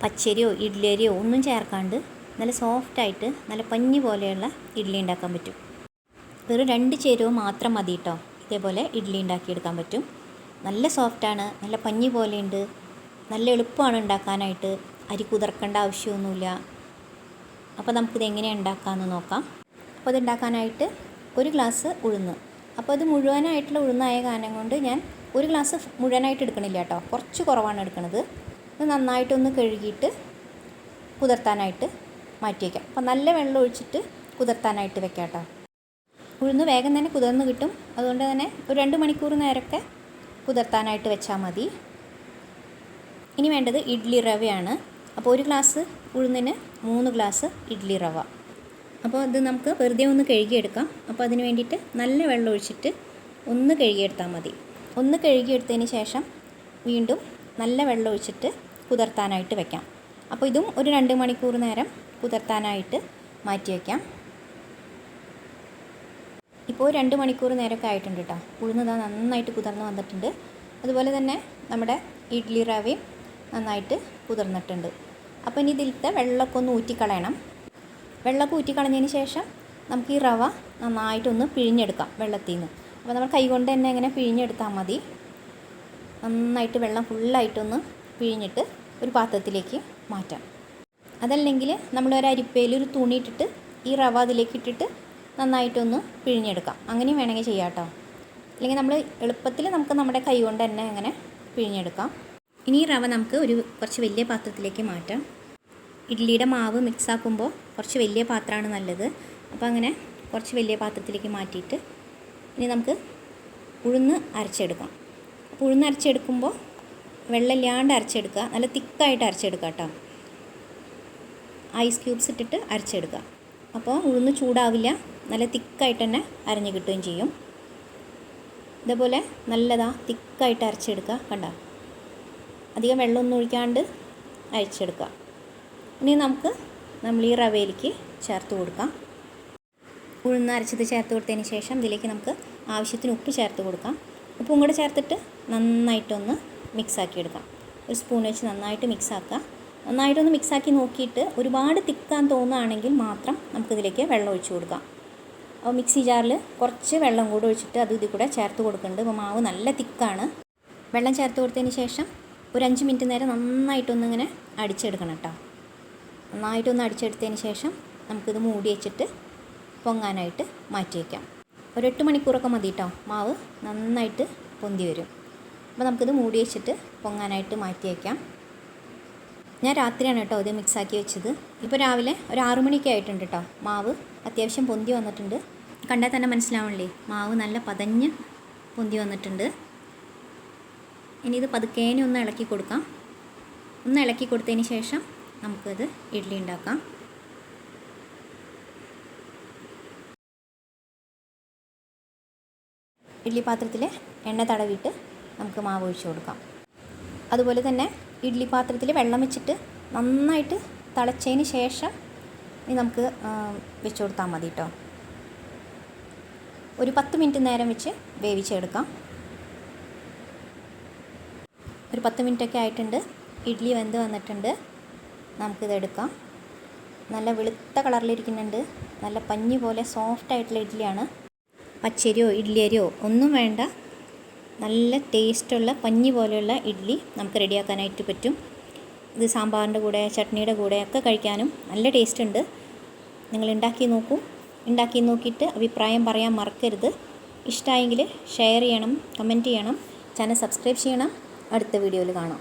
പച്ചരിയോ ഇഡ്ഡലി അരിയോ ഒന്നും ചേർക്കാണ്ട് നല്ല സോഫ്റ്റായിട്ട് നല്ല പഞ്ഞി പോലെയുള്ള ഇഡ്ഡലി ഉണ്ടാക്കാൻ പറ്റും. വെറും 2 ചേരുവ മാത്രം മതി കേട്ടോ. ഇതേപോലെ ഇഡ്ഡലി ഉണ്ടാക്കിയെടുക്കാൻ പറ്റും. നല്ല സോഫ്റ്റാണ്, നല്ല പഞ്ഞി പോലെയുണ്ട്, നല്ല എളുപ്പമാണ് ഉണ്ടാക്കാനായിട്ട്. അരി കുതിർക്കേണ്ട ആവശ്യമൊന്നുമില്ല. അപ്പോൾ നമുക്കിത് എങ്ങനെയാണ് ഉണ്ടാക്കാമെന്ന് നോക്കാം. അപ്പോൾ അത് ഉണ്ടാക്കാനായിട്ട് 1 ഗ്ലാസ് ഉഴുന്ന്. അപ്പോൾ അത് മുഴുവനായിട്ടുള്ള ഉഴുന്നായ കാരണം കൊണ്ട് ഞാൻ 1 ഗ്ലാസ് മുഴുവനായിട്ട് എടുക്കണില്ല കേട്ടോ, കുറച്ച് കുറവാണ് എടുക്കുന്നത്. ഇത് നന്നായിട്ടൊന്ന് കഴുകിയിട്ട് കുതിർത്താനായിട്ട് മാറ്റി വയ്ക്കാം. അപ്പോൾ നല്ല വെള്ളം ഒഴിച്ചിട്ട് കുതിർത്താനായിട്ട് വെക്കാം കേട്ടോ. ഉഴുന്ന് വേഗം തന്നെ കുതിർന്ന് കിട്ടും. അതുകൊണ്ട് തന്നെ ഒരു 2 മണിക്കൂർ നേരമൊക്കെ കുതിർത്താനായിട്ട് വെച്ചാൽ മതി. ഇനി വേണ്ടത് ഇഡ്ഡലി റവയാണ്. അപ്പോൾ 1 ഗ്ലാസ് ഉഴുന്നിന് 3 ഗ്ലാസ് ഇഡ്ഡലി റവ. അപ്പോൾ ഇത് നമുക്ക് വെറുതെ ഒന്ന് കഴുകിയെടുക്കാം. അപ്പോൾ അതിന് വേണ്ടിയിട്ട് നല്ല വെള്ളം ഒഴിച്ചിട്ട് ഒന്ന് കഴുകിയെടുത്താൽ മതി. ഒന്ന് കഴുകിയെടുത്തതിന് ശേഷം വീണ്ടും നല്ല വെള്ളം ഒഴിച്ചിട്ട് കുതിർത്താനായിട്ട് വെക്കാം. അപ്പോൾ ഇതും ഒരു 2 മണിക്കൂർ നേരം കുതിർത്താനായിട്ട് മാറ്റി വയ്ക്കാം. ഇപ്പോൾ 2 മണിക്കൂർ നേരമൊക്കെ ആയിട്ടുണ്ട് കേട്ടോ. ഉഴുന്ന് നന്നായിട്ട് കുതിർന്ന് വന്നിട്ടുണ്ട്. അതുപോലെ തന്നെ നമ്മുടെ ഇഡ്ഡലി റവയും നന്നായിട്ട് കുതിർന്നിട്ടുണ്ട്. അപ്പോൾ ഇനി ഇതിലത്തെ വെള്ളമൊക്കെ ഒന്ന് ഊറ്റിക്കളയണം. വെള്ളമൊക്കെ ഊറ്റിക്കളഞ്ഞതിന് ശേഷം നമുക്ക് ഈ റവ നന്നായിട്ടൊന്ന് പിഴിഞ്ഞെടുക്കാം വെള്ളത്തിൽ നിന്ന്. അപ്പോൾ നമ്മൾ കൈകൊണ്ട് തന്നെ ഇങ്ങനെ പിഴിഞ്ഞെടുത്താൽ മതി. നന്നായിട്ട് വെള്ളം ഫുള്ളായിട്ടൊന്ന് പിഴിഞ്ഞിട്ട് ഒരു പാത്രത്തിലേക്ക് മാറ്റാം. അതല്ലെങ്കിൽ നമ്മളൊരു അരിപ്പയിൽ ഒരു തുണി ഇട്ടിട്ട് ഈ റവ അതിലേക്ക് ഇട്ടിട്ട് നന്നായിട്ടൊന്ന് പിഴിഞ്ഞെടുക്കാം. അങ്ങനെയും വേണമെങ്കിൽ ചെയ്യാം കേട്ടോ. അല്ലെങ്കിൽ നമ്മൾ എളുപ്പത്തിൽ നമുക്ക് നമ്മുടെ കൈ കൊണ്ട് തന്നെ അങ്ങനെ പിഴിഞ്ഞെടുക്കാം. ഇനി ഈ റവ നമുക്ക് കുറച്ച് വലിയ പാത്രത്തിലേക്ക് മാറ്റാം. ഇഡ്ഡലിയുടെ മാവ് മിക്സാക്കുമ്പോൾ കുറച്ച് വലിയ പാത്രമാണ് നല്ലത്. അപ്പോൾ അങ്ങനെ കുറച്ച് വലിയ പാത്രത്തിലേക്ക് മാറ്റിയിട്ട് ഇനി നമുക്ക് ഉഴുന്ന് അരച്ചെടുക്കാം. അപ്പോൾ ഉഴുന്ന് അരച്ചെടുക്കുമ്പോൾ വെള്ളമില്ലാണ്ട് അരച്ചെടുക്കുക, നല്ല തിക്കായിട്ട് അരച്ചെടുക്കുക കേട്ടോ. ഐസ് ക്യൂബ്സ് ഇട്ടിട്ട് അരച്ചെടുക്കുക. അപ്പോൾ ഉഴുന്ന് ചൂടാവില്ല, നല്ല തിക്കായിട്ട് തന്നെ അരഞ്ഞ് കിട്ടുകയും ചെയ്യും. ഇതേപോലെ തിക്കായിട്ട് അരച്ചെടുക്കുക. കണ്ടോ, അധികം വെള്ളമൊന്നും ഒഴിക്കാണ്ട് അരച്ചെടുക്കുക. ഇനി നമ്മൾ ഈ റവയിലേക്ക് ചേർത്ത് കൊടുക്കാം. ഉഴുന്ന് അരച്ചത് ചേർത്ത് കൊടുത്തതിന് ശേഷം ഇതിലേക്ക് നമുക്ക് ആവശ്യത്തിന് ഉപ്പ് ചേർത്ത് കൊടുക്കാം. ഉപ്പും കൂടെ ചേർത്തിട്ട് നന്നായിട്ടൊന്ന് മിക്സാക്കി എടുക്കാം. ഒരു സ്പൂൺ വെച്ച് നന്നായിട്ട് മിക്സാക്കുക. നന്നായിട്ടൊന്ന് മിക്സാക്കി നോക്കിയിട്ട് ഒരുപാട് തിക്കാൻ തോന്നുകയാണെങ്കിൽ മാത്രം നമുക്കിതിലേക്ക് വെള്ളം ഒഴിച്ച് കൊടുക്കാം. അപ്പോൾ മിക്സി ജാറിൽ കുറച്ച് വെള്ളം കൂടെ ഒഴിച്ചിട്ട് ഇതിൽ കൂടെ ചേർത്ത് കൊടുക്കുന്നുണ്ട്. അപ്പോൾ മാവ് നല്ല തിക്കാണ്. വെള്ളം ചേർത്ത് കൊടുത്തതിന് ശേഷം ഒരു 5 മിനിറ്റ് നേരം നന്നായിട്ടൊന്നിങ്ങനെ അടിച്ചെടുക്കണം കേട്ടോ. നന്നായിട്ടൊന്ന് അടിച്ചെടുത്തതിന് ശേഷം നമുക്കിത് മൂടി വെച്ചിട്ട് പൊങ്ങാനായിട്ട് മാറ്റി വയ്ക്കാം. ഒരു 8 മണിക്കൂറൊക്കെ മതി കേട്ടോ. മാവ് നന്നായിട്ട് പൊന്തി വരും. അപ്പോൾ നമുക്കിത് മൂടി വെച്ചിട്ട് പൊങ്ങാനായിട്ട് മാറ്റി വയ്ക്കാം. ഞാൻ രാത്രിയാണ് കേട്ടോ ഇത് മിക്സാക്കി വെച്ചത്. ഇപ്പോൾ രാവിലെ ഒരു 6 മണിയൊക്കെ ആയിട്ടുണ്ട് കേട്ടോ. മാവ് അത്യാവശ്യം പൊന്തി വന്നിട്ടുണ്ട്. കണ്ടാൽ തന്നെ മനസ്സിലാവണില്ലേ, മാവ് നല്ല പതഞ്ഞ് പൊന്തി വന്നിട്ടുണ്ട്. ഇനി ഇത് പതുക്കേനെ ഒന്ന് ഇളക്കി കൊടുക്കാം. ഒന്ന് ഇളക്കി കൊടുത്തതിന് ശേഷം നമുക്കിത് ഇഡ്ഡലി ഉണ്ടാക്കാം. ഇഡ്ഡലി പാത്രത്തിൽ എണ്ണ തടവിയിട്ട് നമുക്ക് മാവ് ഒഴിച്ച് കൊടുക്കാം. അതുപോലെ തന്നെ ഇഡ്ഡലി പാത്രത്തിൽ വെള്ളം വെച്ചിട്ട് നന്നായിട്ട് തിളച്ചതിന് ശേഷം നമുക്ക് വെച്ച് കൊടുത്താൽ മതി കേട്ടോ. ഒരു 10 മിനിറ്റ് നേരം വെച്ച് വേവിച്ചെടുക്കാം. ഒരു 10 മിനിറ്റൊക്കെ ആയിട്ടുണ്ട്. ഇഡ്ഡലി വെന്ത് വന്നിട്ടുണ്ട്. നമുക്കിതെടുക്കാം. നല്ല വെളുത്ത കളറിലിരിക്കുന്നുണ്ട്. നല്ല പഞ്ഞി പോലെ സോഫ്റ്റായിട്ടുള്ള ഇഡ്ഡലിയാണ്. പച്ചരിയോ ഇഡ്ഡലി അരിയോ ഒന്നും വേണ്ട, നല്ല ടേസ്റ്റുള്ള പഞ്ഞി പോലെയുള്ള ഇഡ്ഡലി നമുക്ക് റെഡിയാക്കാനായിട്ട് പറ്റും. ഇത് സാമ്പാറിൻ്റെ കൂടെ ചട്നിയുടെ കൂടെ ഒക്കെ കഴിക്കാനും നല്ല ടേസ്റ്റ് ഉണ്ട്. നിങ്ങൾ ഉണ്ടാക്കി നോക്കൂ. ഉണ്ടാക്കി നോക്കിയിട്ട് അഭിപ്രായം പറയാൻ മറക്കരുത്. ഇഷ്ടമായെങ്കിൽ ഷെയർ ചെയ്യണം, കമൻറ്റ് ചെയ്യണം, ചാനൽ സബ്സ്ക്രൈബ് ചെയ്യണം. അടുത്ത വീഡിയോയിൽ കാണാം.